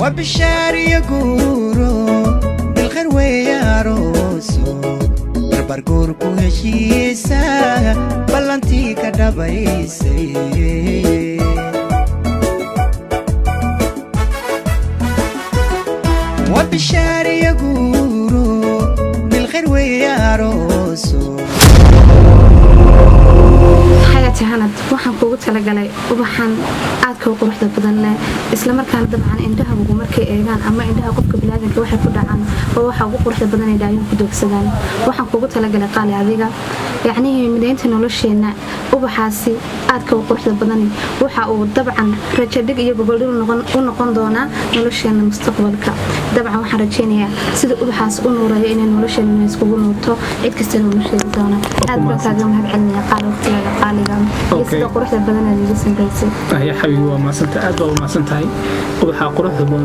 وبشاري يقولو بالخير وياروسو بربركوركو هشيسا بلانتي كدبايسي وبشاري يقولو بالخير وياروسو حياتي هاند waxaan kuugu talagalay ubaxan aadka u quruxda badan leh isla markaana dabcan indhaha ugu markay eegaan ama indhaha qofka bilaadanka waxay ku dhacaan oo waxa ugu quruxda badan ee daayun ku doogsadaan waxaan kuugu talagalay qaali adiga yacni mideynta nolosheena ubaxaasi aadka u quruxda badan waxa uu dabcan rajo dhig iyo gobol u noqon doona nolosheena mustaqbalka dabcan waxaan rajeynayaa sida ubaxaas u nuurayo inay nolosheena iskugu nuurto cid kasta nolosheeda doona aad baan kaaga mahadcelinayaa qaali waqtiga qaaliga sida quruxda badan ee lagu sameeyay يا حبيبي وما سنت أدبا وما سنتهاي وبحا قروح دبون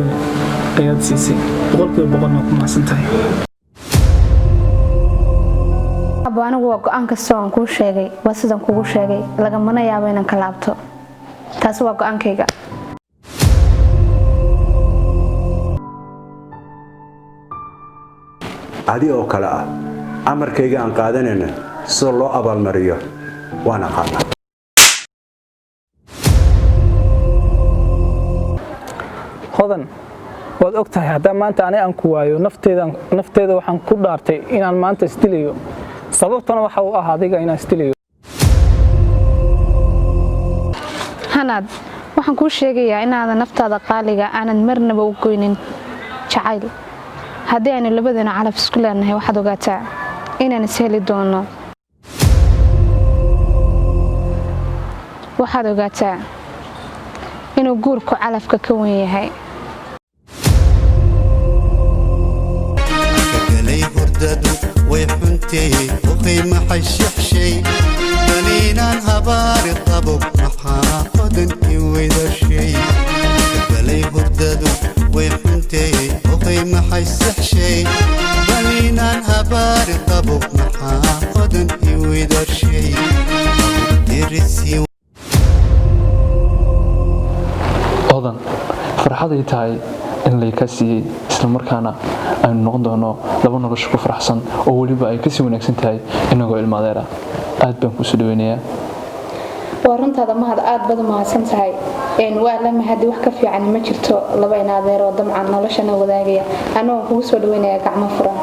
قياد سيسي بقولك بقولنا وما سنتهاي أبو أنا وقعان كسوان كل شيء وسيدان كل شيء لكن منا يابين كلابتو تاسو وقعان كيجا هذه أوكلا أمر كيجا أن قادننا سلوا أبو المريو وأنا قادنا hodan waad ogtahay hadaa maanta aan ku waayo nafteeda waxaan ku dhaartay inaan maanta istilayo sababtana waxa uu ahaa adiga inaan istilayo hanad waxaan ku sheegayaa inaad naftaada qaaliga aanad marnaba u goynin jacayl hadii aan labadana calaf isku leenahay waxaad ogaataa inaan isheli doono waxaad ogaataa inuu guurku calafka ka weyn yahay ويحنتي وقيمة حيشح شي بنينا هبار الطبق محاقدن وإذا شي قلي هددو ويحنتي وقيمة حيشح شي بنينا هبار الطبق محاقدن وإذا شي درسي hodan farxaday tahay in la ka siiyay isla markaana aynu noqon doono laba nolosho ku faraxsan oo waliba ay ka sii wanaagsan tahay inagoo ilmaadeera aad baan ku soo dhaweynayaa warantaada mahad aad baad mahadsan tahay waa la mahadi wax ka fiican ma jirto laba inaadeer oo damcan noloshana wadaagaya anoo kugu soo dhaweynayaa gacmo furan